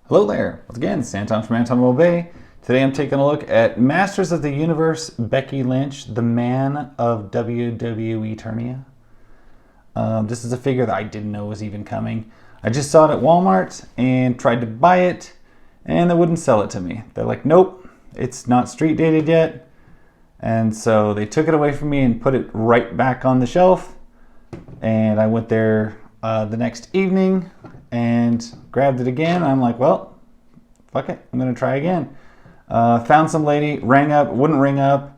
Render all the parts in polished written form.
Hello there, once again, Santon from Anton Bay. Today I'm taking a look at Masters of the Universe Becky Lynch, the man of WWEternia. This is a figure that I didn't know was even coming. I just saw it at Walmart and tried to buy it, and they wouldn't sell it to me. They're like, nope, it's not street dated yet. And so they took it away from me and put it right back on the shelf. And I went there the next evening and grabbed it again. I'm like, well, fuck it, I'm gonna try again. Found some lady, rang up, wouldn't ring up,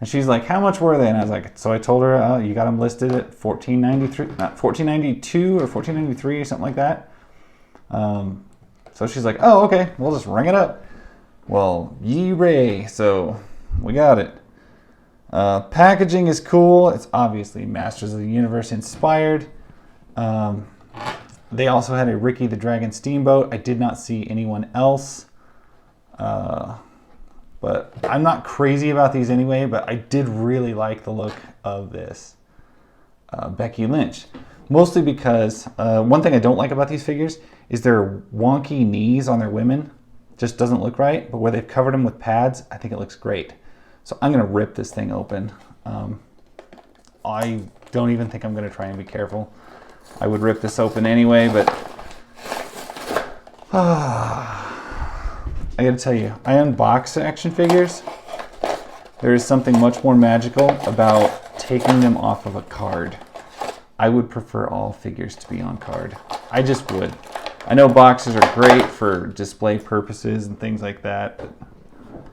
and she's like, how much were they? And I was like, so I told her, you got them listed at $14.93, not $14.92 or $14.93 or something like that. So she's like, oh, okay, we'll just ring it up. Well, yee ray, so we got it. Packaging is cool. It's obviously Masters of the Universe inspired. They also had a Ricky the Dragon Steamboat. I did not see anyone else. But I'm not crazy about these anyway, but I did really like the look of this Becky Lynch. Mostly because one thing I don't like about these figures is their wonky knees on their women. Just doesn't look right, but where they've covered them with pads, I think it looks great. So I'm going to rip this thing open. I don't even think I'm going to try and be careful. I would rip this open anyway, but I gotta tell you, I unbox action figures. There is something much more magical about taking them off of a card. I would prefer all figures to be on card. I just would. I know boxes are great for display purposes and things like that, but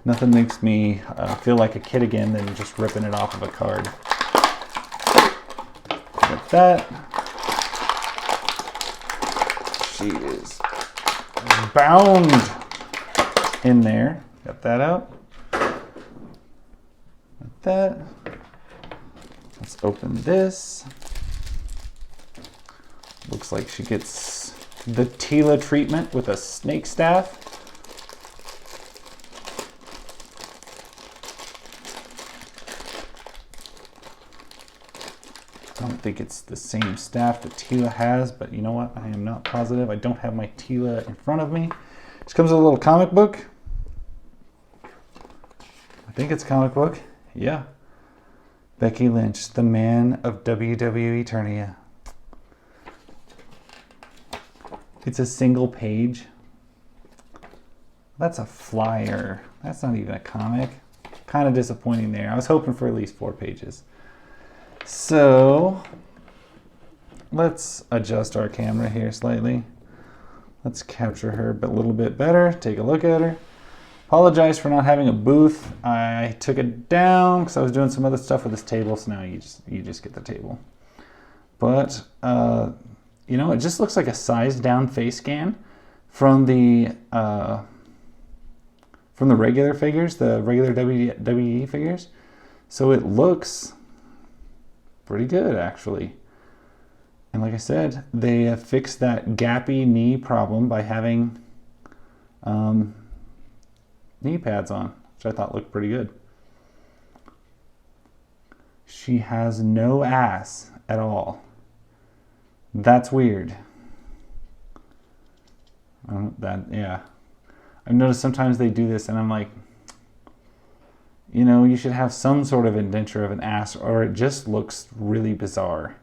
nothing makes me feel like a kid again than just ripping it off of a card. Like that. She is bound in there. Got that out. Got that. Let's open this. Looks like she gets the Tila treatment with a snake staff. I don't think it's the same staff that Tila has, but you know what? I am not positive. I don't have my Tila in front of me. This comes with a little comic book. I think it's a comic book. Yeah. Becky Lynch, the man of WWEternia. It's a single page. That's a flyer. That's not even a comic. Kind of disappointing there. I was hoping for at least 4 pages. So let's adjust our camera here slightly. Let's capture her a little bit better. Take a look at her. Apologize for not having a booth. I took it down because I was doing some other stuff with this table. So now you just get the table. But you know, it just looks like a sized down face scan from the regular figures, the regular WWE figures. So it looks pretty good, actually. And like I said, they have fixed that gappy knee problem by having knee pads on, which I thought looked pretty good. She has no ass at all. That's weird. Yeah. I've noticed sometimes they do this and I'm like, you know, you should have some sort of indenture of an ass, or it just looks really bizarre.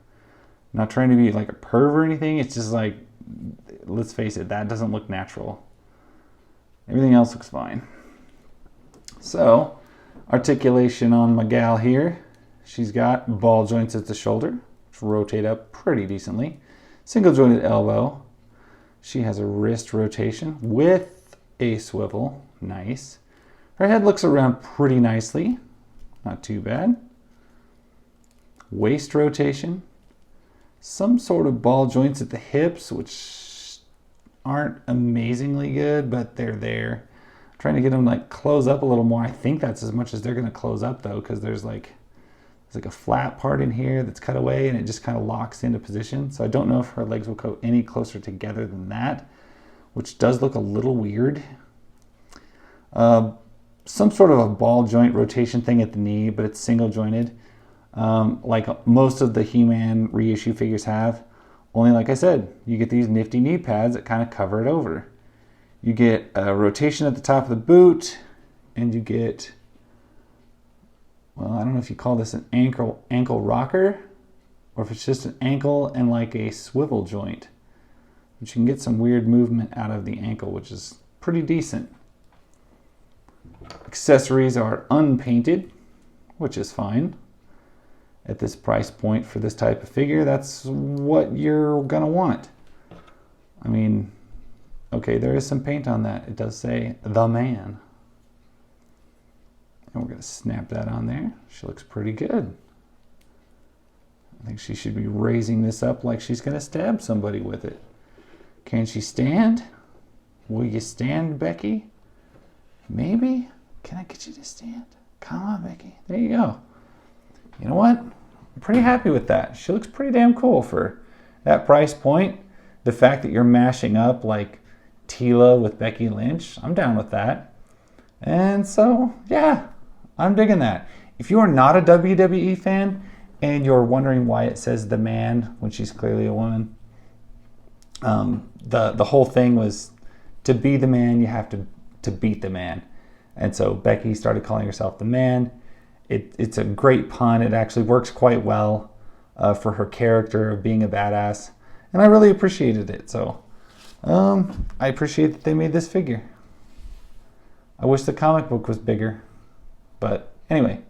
Not trying to be like a perv or anything. It's just like, let's face it, that doesn't look natural. Everything else looks fine. So, articulation on my gal here. She's got ball joints at the shoulder, which rotate up pretty decently. Single jointed elbow. She has a wrist rotation with a swivel. Nice. Her head looks around pretty nicely. Not too bad. Waist rotation. Some sort of ball joints at the hips, which aren't amazingly good, but they're there. I'm trying to get them like close up a little more. I think that's as much as they're going to close up though, because there's like a flat part in here that's cut away and it just kind of locks into position. So I don't know if her legs will go any closer together than that, which does look a little weird. Some sort of a ball joint rotation thing at the knee, but it's single jointed, like most of the He-Man reissue figures have. Only like I said, you get these nifty knee pads that kind of cover it over. You get a rotation at the top of the boot, and you get, well, I don't know if you call this an ankle rocker, or if it's just an ankle and like a swivel joint. But you can get some weird movement out of the ankle, which is pretty decent. Accessories are unpainted, which is fine. At this price point for this type of figure, that's what you're gonna want. I mean, okay, there is some paint on that. It does say the man. And we're gonna snap that on there. She looks pretty good. I think she should be raising this up like she's gonna stab somebody with it. Can she stand? Will you stand, Becky? Maybe? Can I get you to stand? Come on, Becky. There you go. You know what? I'm pretty happy with that. She looks pretty damn cool for that price point. The fact that you're mashing up like Tila with Becky Lynch, I'm down with that. And so, yeah, I'm digging that. If you are not a WWE fan and you're wondering why it says the man when she's clearly a woman, the whole thing was to be the man, you have to beat the man. And so Becky started calling herself the man. It's a great pun. It actually works quite well for her character of being a badass. And I really appreciated it. So I appreciate that they made this figure. I wish the comic book was bigger. But anyway,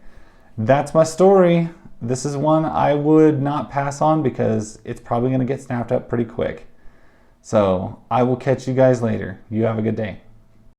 that's my story. This is one I would not pass on because it's probably going to get snapped up pretty quick. So I will catch you guys later. You have a good day.